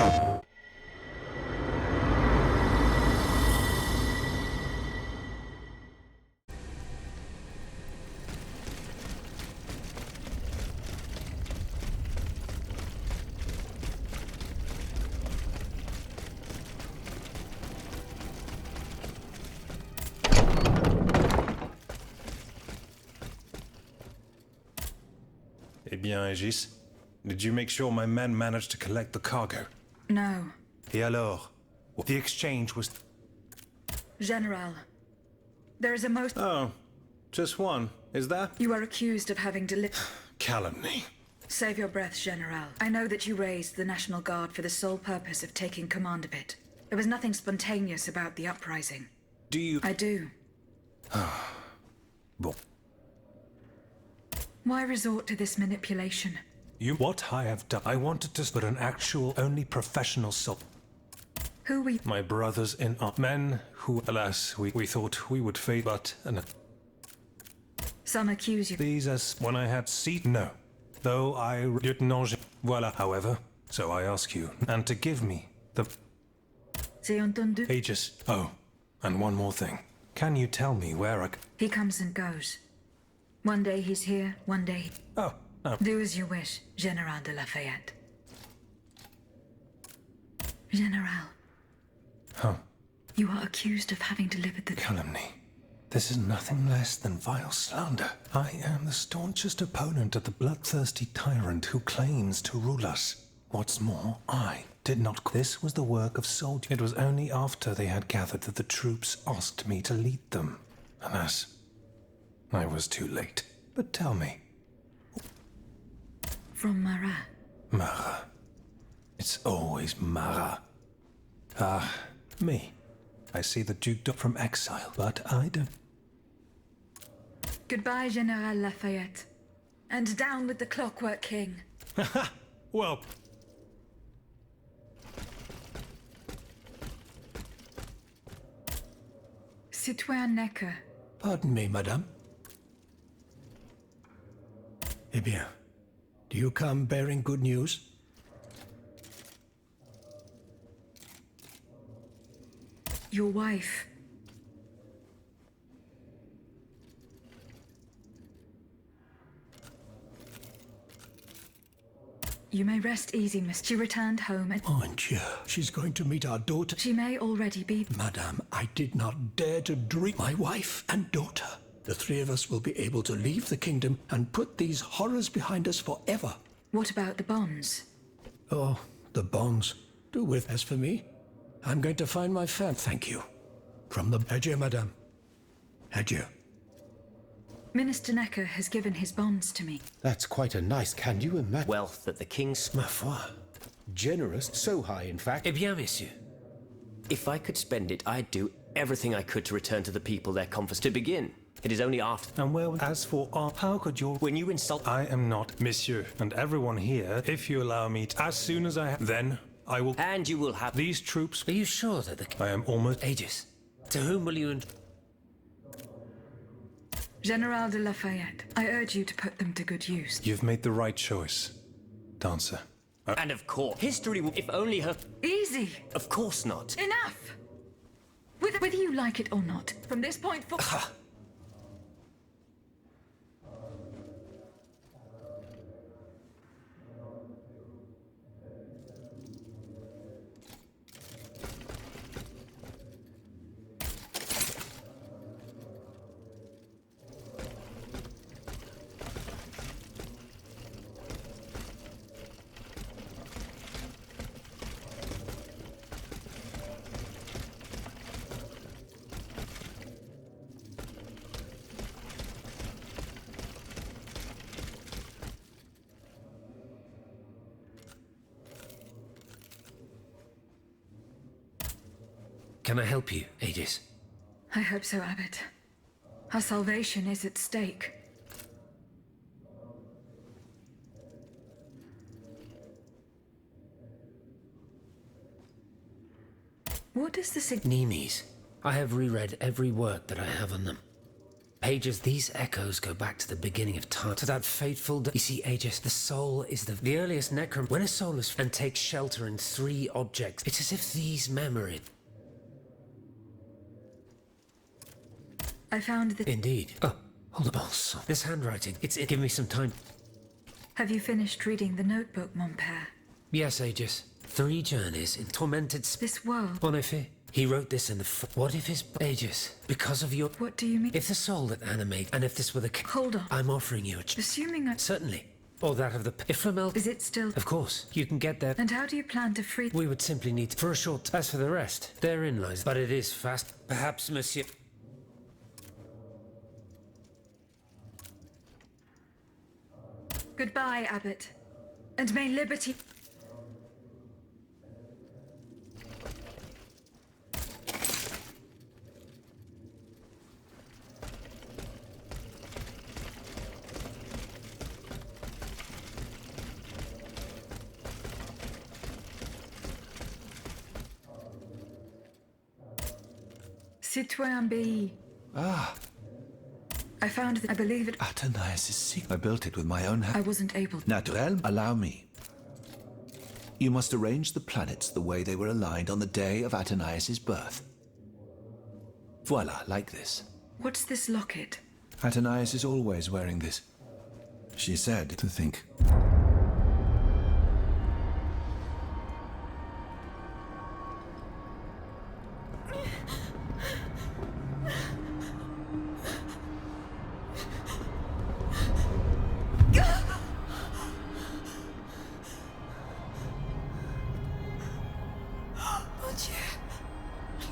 Eh bien, Aegis, did you make sure my men managed to collect the cargo? No. Et alors? The exchange was... General, there is a most... Oh, just one, is that? You are accused of having delivered... Calumny. Save your breath, General. I know that you raised the National Guard for the sole purpose of taking command of it. There was nothing spontaneous about the uprising. Do you... I do. Bon. Why resort to this manipulation? What I have done, I wanted to put an actual, only professional soul. Who we... My brothers in arms. Men who, alas, we thought we would fade, but... Some accuse you... These as when I had no. Though I... Lieutenant... Voila, however. So I ask you, and to give me the... C'est entendu? Aegis. Oh, and one more thing. Can you tell me where I... He comes and goes. One day he's here, one day... Oh. Do as you wish, General de Lafayette. General. Huh. You are accused of having delivered the... Calumny. This is nothing less than vile slander. I am the staunchest opponent of the bloodthirsty tyrant who claims to rule us. What's more, I did not... This was the work of soldiers. It was only after they had gathered that the troops asked me to lead them. Alas, I was too late. But tell me... From Marat. Marat. It's always Marat. Ah, me. I see the Duke from exile, but I don't... Goodbye, General Lafayette. And down with the Clockwork King. Haha, well... Citoyen Necker. Pardon me, madame. Eh bien, do you come bearing good news? Your wife. You may rest easy, miss. She returned home and... Mon Dieu, she's going to meet our daughter. She may already be... Madame, I did not dare to dream. My wife and daughter. The three of us will be able to leave the kingdom and put these horrors behind us forever. What about the bonds? Oh, the bonds. Do with. As for me, I'm going to find my fam. Thank you. From the... Adieu, madame. Adieu. Minister Necker has given his bonds to me. That's quite a nice, can you imagine? Wealth that the king's... Ma foi. Generous, so high in fact. Eh bien, messieurs. If I could spend it, I'd do everything I could to return to the people their comforts. To begin, it is only after... And well, as for how could your... When you insult... I am not, monsieur, and everyone here, if you allow me to... As soon as I have... Then, I will... And you will have... These troops... Are you sure that the... I am almost... Aegis. To whom will you... General de Lafayette, I urge you to put them to good use. You've made the right choice, Dancer. And of course, history will... If only her... Easy! Of course not. Enough! Whether you like it or not, from this point forward... Can I help you, Aegis? I hope so, Abbot. Our salvation is at stake. What is the Nemes. I have reread every work that I have on them. Pages, these echoes go back to the beginning of time, to that fateful day. You see, Aegis, the soul is the earliest necrom. When a soul is and takes shelter in 3 objects, it's as if these memories... I found the... Indeed. Oh, hold up. Also, this handwriting, give me some time. Have you finished reading the notebook, mon père? Yes, Aegis. 3 journeys in tormented... This world... En effet. He wrote this in the... What if his... Aegis, because of your... What do you mean? If the soul that animates... And if this were the... Hold on. I'm offering you a... Assuming I... Certainly. Or that of the... If Flamel... Is it still... Of course. You can get there. And how do you plan to free... We would simply need... For a short... As for the rest, therein lies... But it is fast. Perhaps, monsieur... Goodbye, Abbot. And may liberty... Citoyen B. Ah, I found that I believe it... Athenais' secret. I built it with my own I hand. wasn't able... Naturel, allow me. You must arrange the planets the way they were aligned on the day of Athenais' birth. Voila, like this. What's this locket? Athenais is always wearing this. She said to think.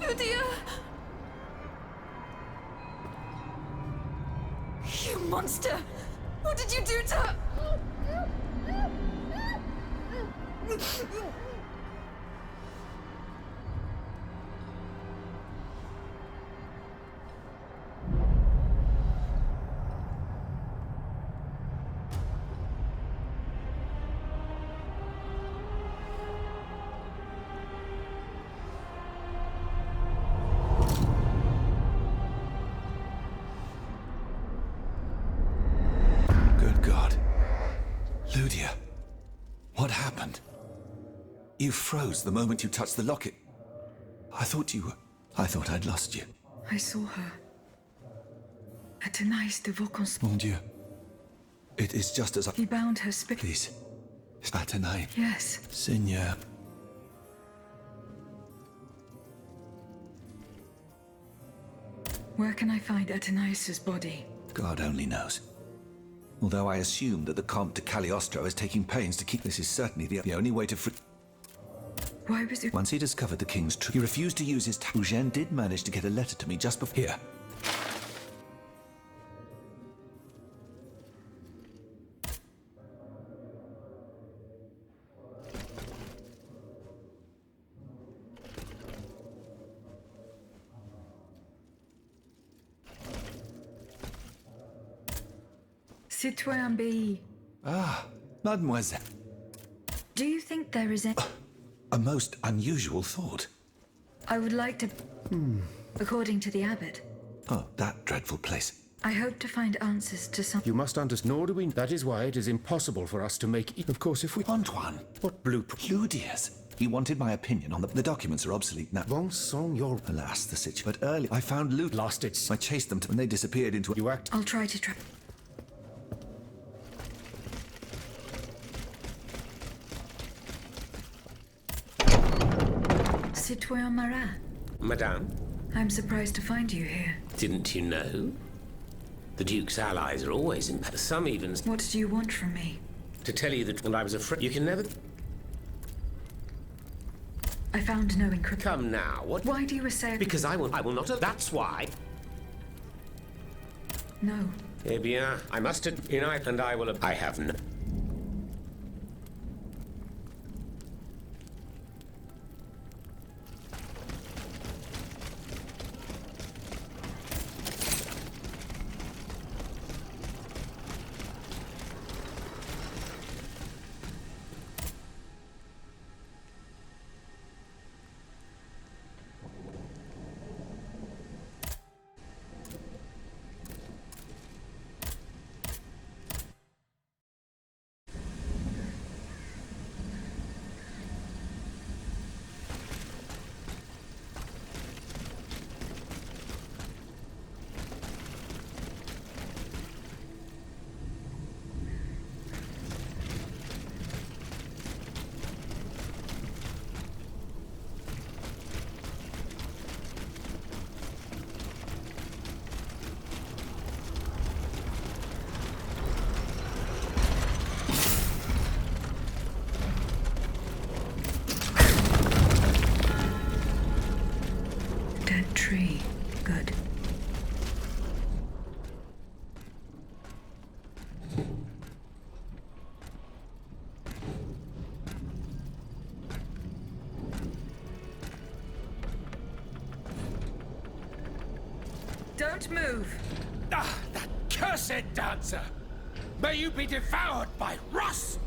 Lydia! You monster! What did you do to her? Good God. Ludia, what happened? You froze the moment you touched the locket. I thought I'd lost you. I saw her. Athenais de Vaucons. Mon Dieu. It is just as I... He bound her Please. Athenais. Yes. Seigneur. Where can I find Athenais' body? God only knows. Although I assume that the Comte de Cagliostro is taking pains to keep... This is certainly the only way to... Why was it... Once he discovered the king's truth, he refused to use his... Eugène did manage to get a letter to me just before... Here. Citoyen B. Ah, mademoiselle. Do you think there is A most unusual thought. I would like to... According to the abbot, Oh, that dreadful place. I hope to find answers to some... You must understand, nor do we... That is why it is impossible for us to make... Of course, if we... Antoine. What blueprint? Ludia's. He wanted my opinion on the documents are obsolete now. Vincent, your... Alas, the situation. But early, I found loot. Lost its... I chased them when they disappeared into... You act... I'll try to trap... Citoyen Marat, Madame, I'm surprised to find you here. didn't you know? The Duke's allies are always in... Some even... What do you want from me? To tell you that when I was afraid... You can never... I found no encryption. Come now, what... Why do you assay... Because I will not... That's why... No. Eh bien, I must... Unite and I will... I have no... Don't move! Ah, that cursed dancer! May you be devoured by rust!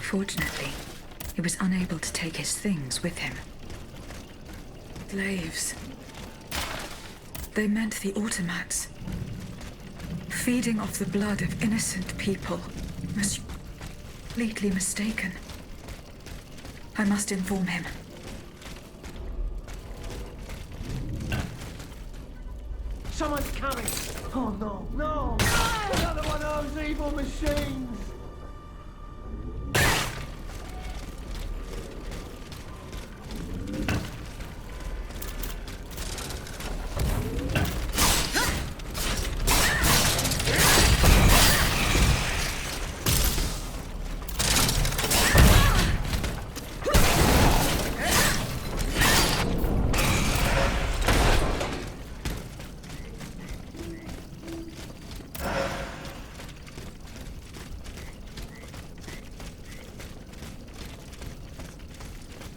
Fortunately, he was unable to take his things with him. Slaves. They meant the automats. Feeding off the blood of innocent people. Was completely mistaken. I must inform him. Someone's coming! Oh no, no! Another one of those evil machines!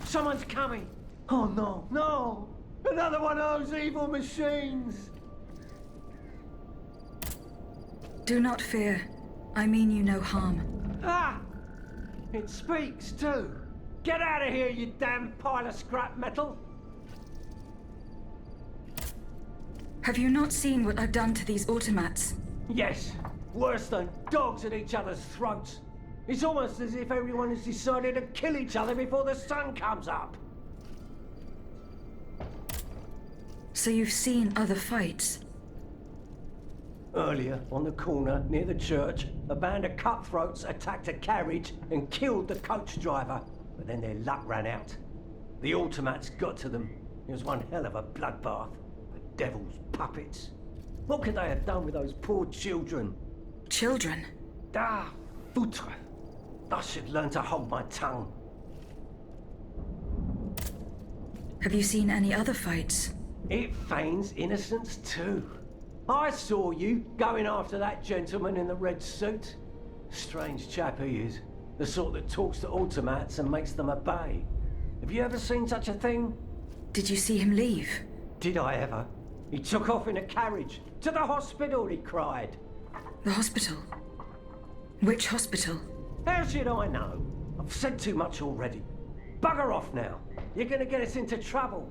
Someone's coming! Oh no, no! Another one of those evil machines! Do not fear. I mean you no harm. Ah! It speaks too! Get out of here, you damn pile of scrap metal! Have you not seen what I've done to these automats? Yes, worse than dogs at each other's throats. It's almost as if everyone has decided to kill each other before the sun comes up. So you've seen other fights? Earlier, on the corner near the church, a band of cutthroats attacked a carriage and killed the coach driver. But then their luck ran out. The automats got to them. It was one hell of a bloodbath. The devil's puppets. What could they have done with those poor children? Children? Ah, foutre. I should learn to hold my tongue. Have you seen any other fights? It feigns innocence too. I saw you going after that gentleman in the red suit. Strange chap he is. The sort that talks to automats and makes them obey. Have you ever seen such a thing? Did you see him leave? Did I ever? He took off in a carriage. To the hospital, he cried. The hospital? Which hospital? How should I know? I've said too much already. Bugger off now. You're gonna get us into trouble.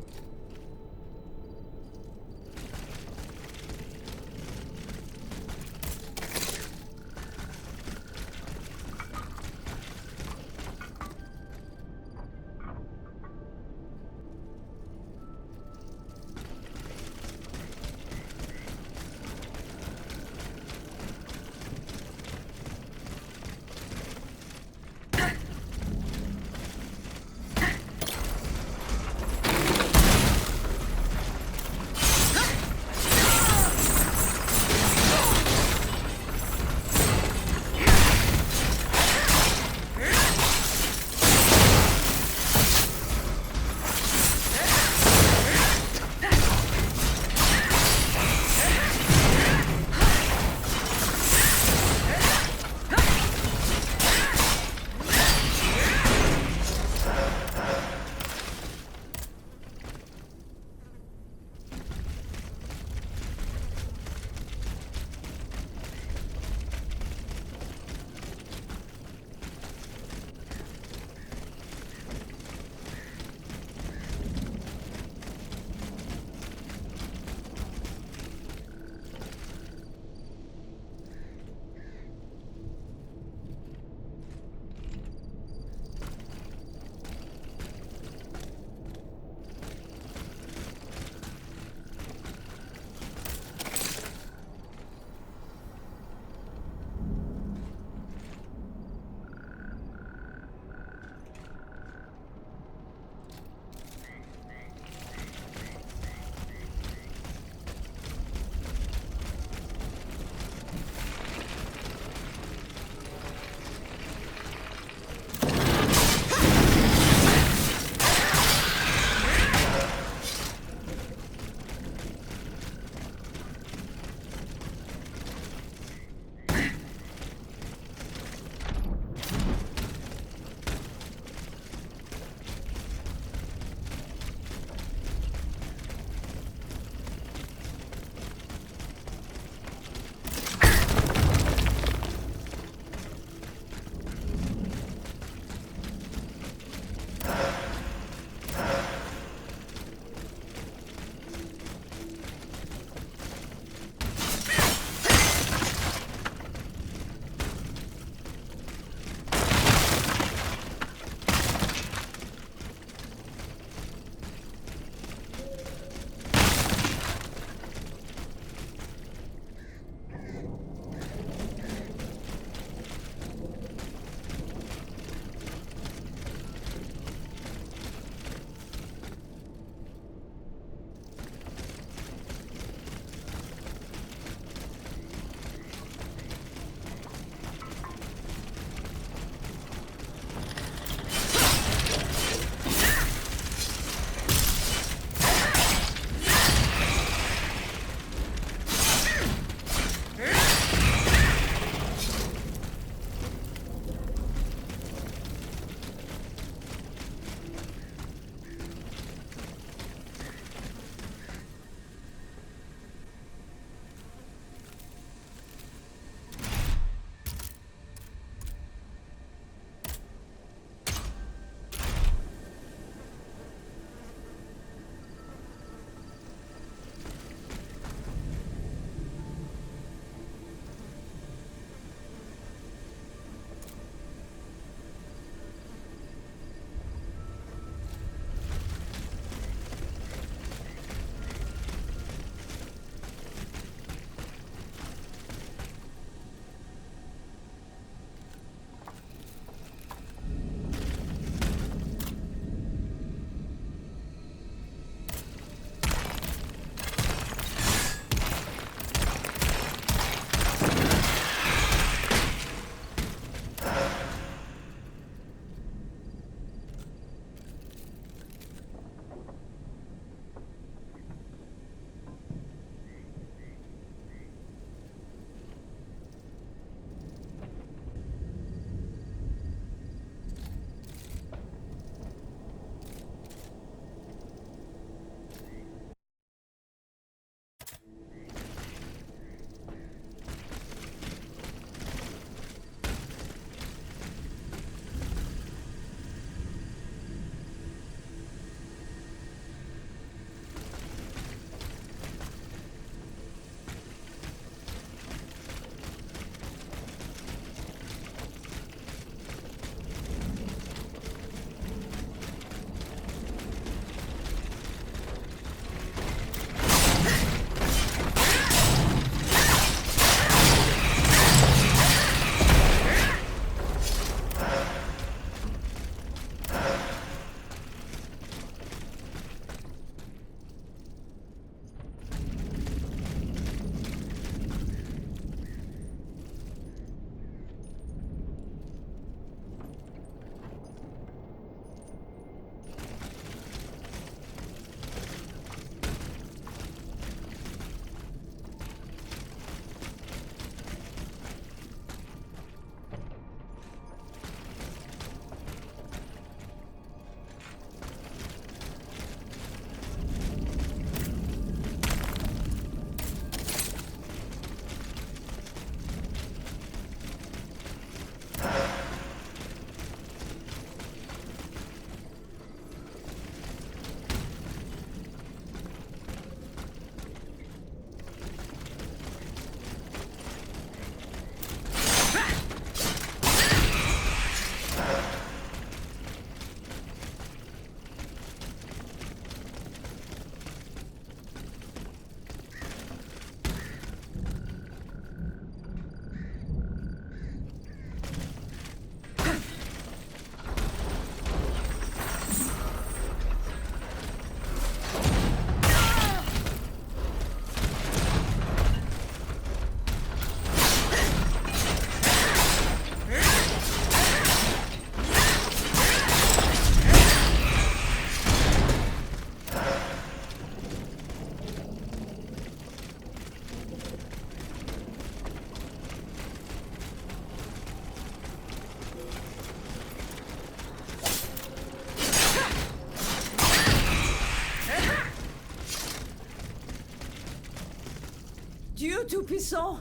Tout-Puissant!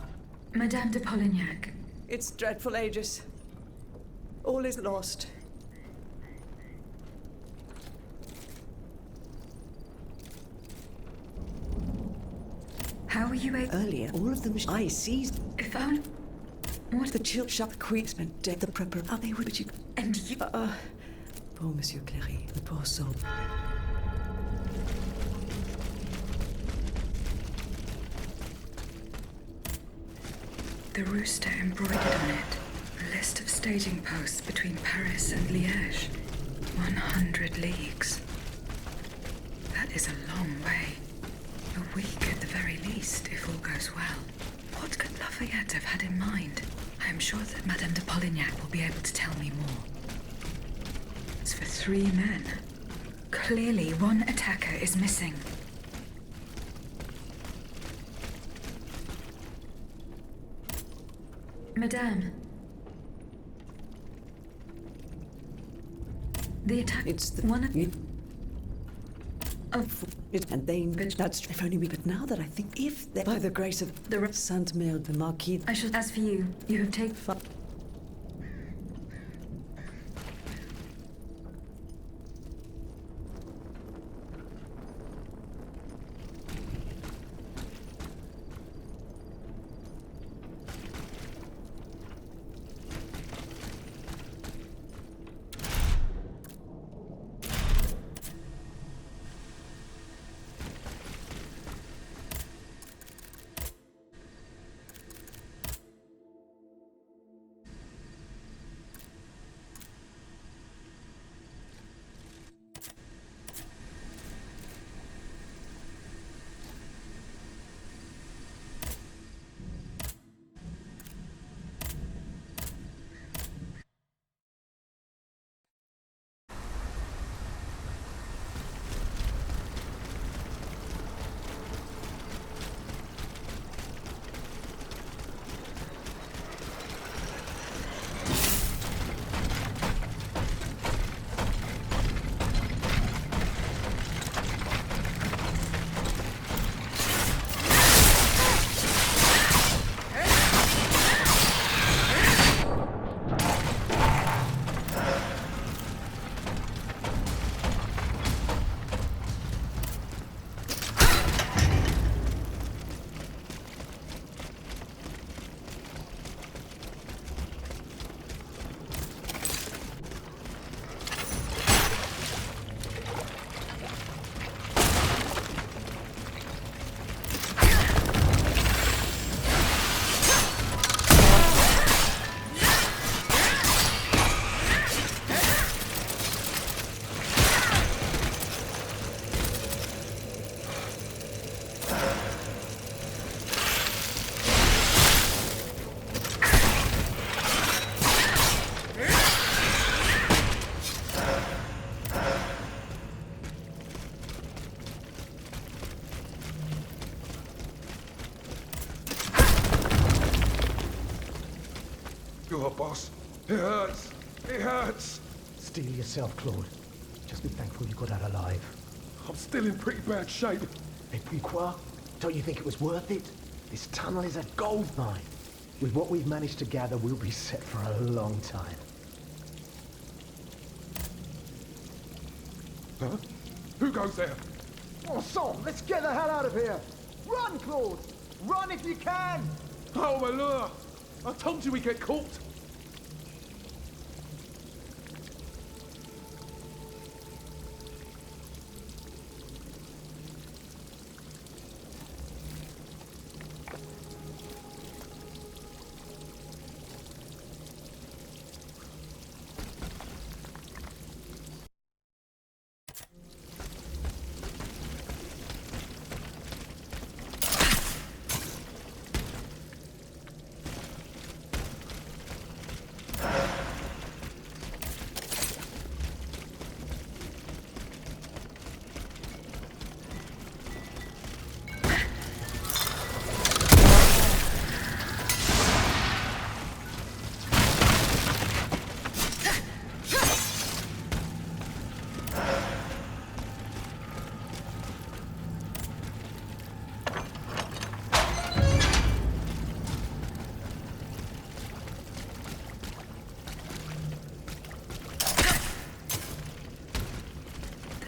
Madame de Polignac. It's dreadful, Aegis. All is lost. How were you able? Earlier, all of them I seized. If only. What? The chill shop queen spent dead the prepper. How they would you. And you. Poor Monsieur Cléry, the poor soul. The rooster embroidered on it. A list of staging posts between Paris and Liège. 100 leagues. That is a long way. A week at the very least, if all goes well. What could Lafayette have had in mind? I am sure that Madame de Polignac will be able to tell me more. It's for 3 men. Clearly, one attacker is missing. Madame. The attack. It's the one of you. Of And they. That's if only we. But now that I think, if they, by the grace of the. Sainte Mère de Marquis. I shall. As for you, you have taken. God, boss. It hurts. It hurts. Steel yourself, Claude. Just be thankful you got out alive. I'm still in pretty bad shape. Et puis quoi? Don't you think it was worth it? This tunnel is a gold mine. With what we've managed to gather, we'll be set for a long time. Huh? Who goes there? Oh, son, let's get the hell out of here! Run, Claude! Run if you can! Oh, my lure! I told you we'd get caught.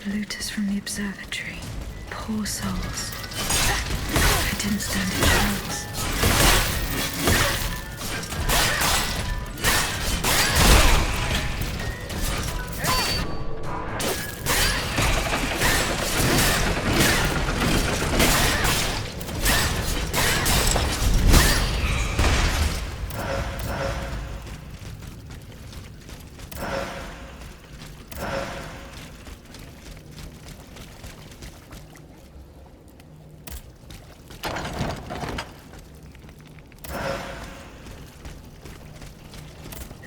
The looters from the observatory. Poor souls. I didn't stand a chance.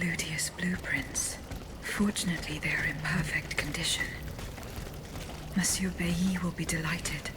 Ludius blueprints. Fortunately, they are in perfect condition. Monsieur Bailly will be delighted.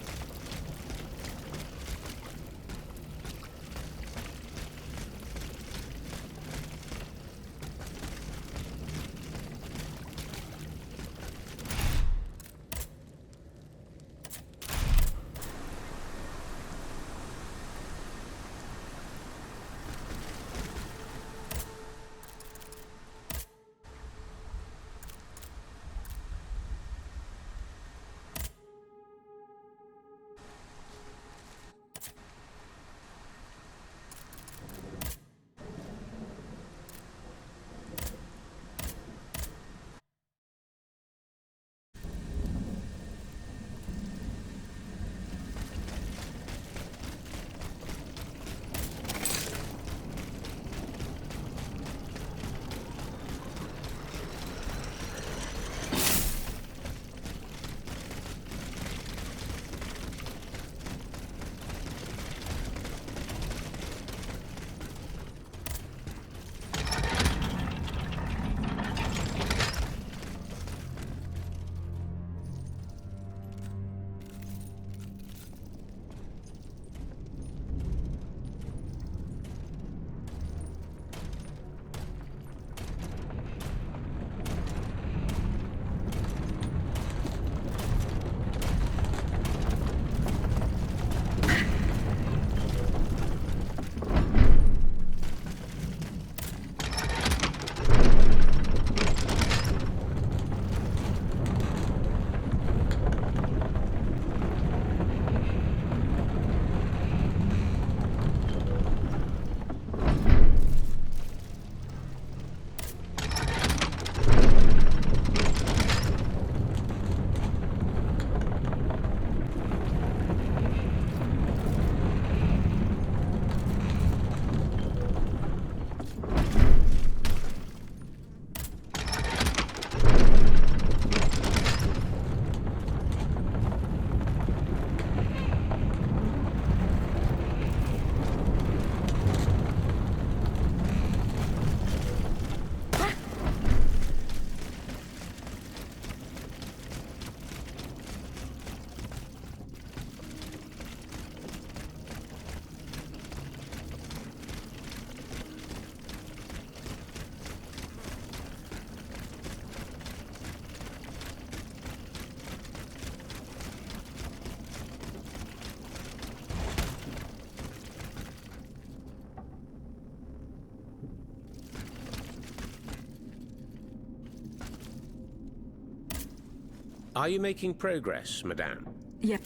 Are you making progress, madame? Yep.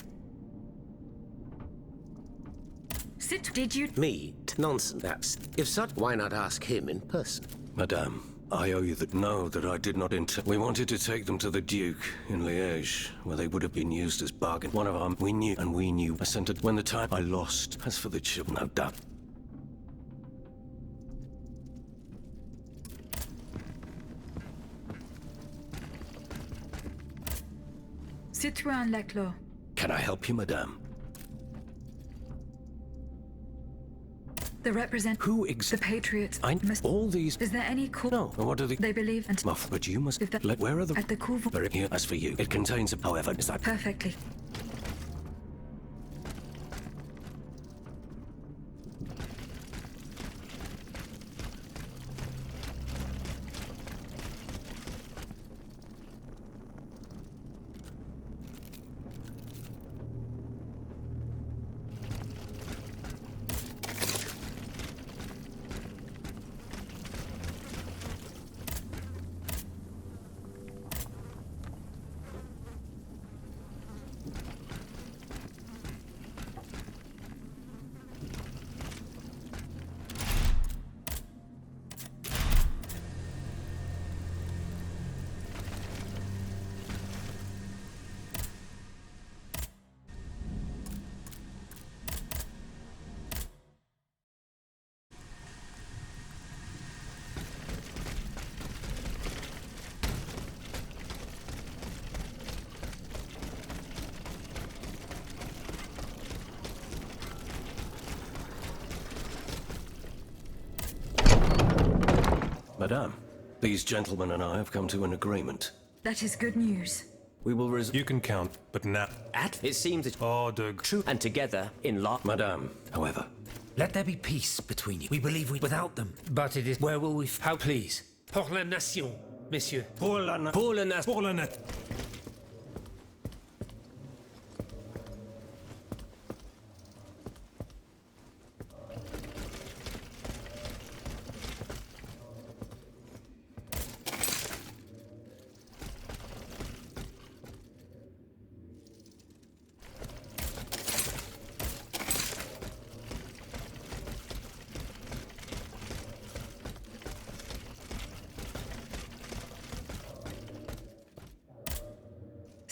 Did you? Me? Nonsense. That's... If such, why not ask him in person? Madame, I owe you that. No, that I did not We wanted to take them to the Duke in Liège, where they would have been used as bargain. One of our... We knew. I sent it when the time I lost. As for the children, no doubt. Citoyen Leclos. Can I help you, madame? The Who the Patriots must... All these... Is there any call? No, what are the... They believe and... Muff, but you must... If the... Where are the... At the Couvent. Very here. As for you, it contains... However, is that... Perfectly. Madame, these gentlemen and I have come to an agreement. That is good news. We will You can count, but now. It seems that Oh, Doug. true and together in law. Madame, however, Let there be peace between you. We believe without them. But it is... Where will we... How please? Pour la nation, messieurs. Pour la nation. Pour la net.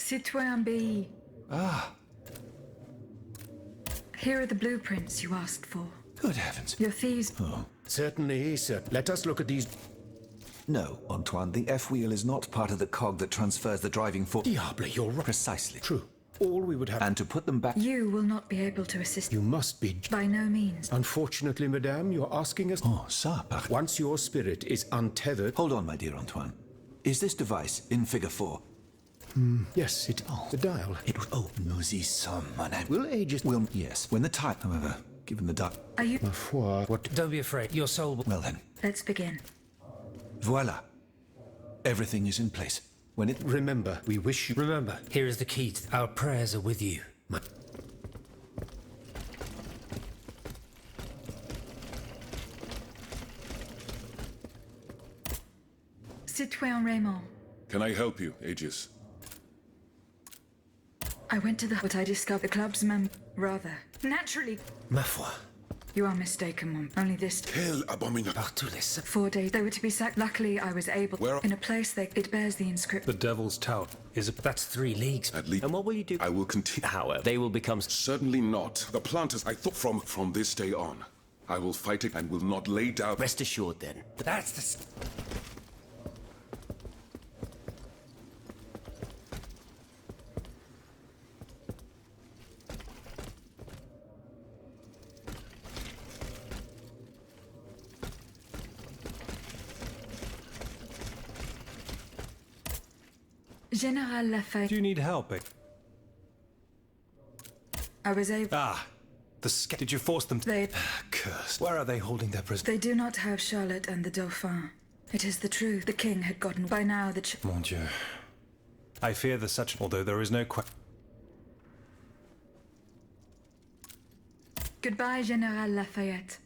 Citoyen B. Ah, Here are the blueprints you asked for. good heavens. Your thieves. Certainly, sir. Let us look at these. No, Antoine, the F-wheel is not part of the cog that transfers the driving force. Diable, you're right. Precisely. True. All we would have... And to put them back... You will not be able to assist. You must be... By no means. Unfortunately, madame, you're asking us... Oh, ça, pardon. Once your spirit is untethered... Hold on, my dear Antoine. Is this device in figure 4? Yes, it... The dial. It was... Oh, nous y sommes, mon ami. Will ages... Will... Yes, when the time... However, given the dark... Are you... Ma foi, what... Don't be afraid. Your soul will... Well then. Let's begin. Voila. Everything is in place. When it... Remember, we wish you... Remember, here is the key. Our prayers are with you. Citoyen Raymond. Can I help you, Aegis? I went to the... But I discovered the club's rather. Naturally. Ma foi. You are mistaken, Mom. Only this... Quel abominable... Partout les... 4 days they were to be sacked. Luckily, I was able... Where- In a place that... It bears the inscription. The Devil's Tower. Is it? That's 3 leagues. At least... And what will you do? I will continue. However, they will become... Certainly not. The planters, I thought from this day on, I will fight it and will not lay down... Rest assured, then. That's the... General Lafayette. Do you need help, I was able... Ah, Did you force them to... They... Cursed. Where are they holding their prisoner? They do not have Charlotte and the Dauphin. It is the truth. The king had gotten... By now, the... Mon Dieu. I fear that although there is no Goodbye, General Lafayette.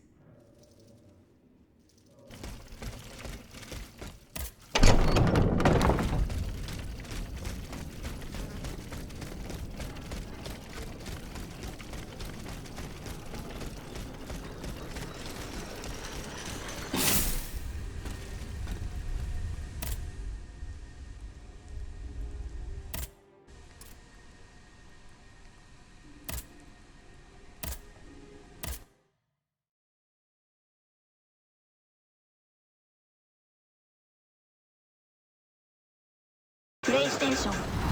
PlayStation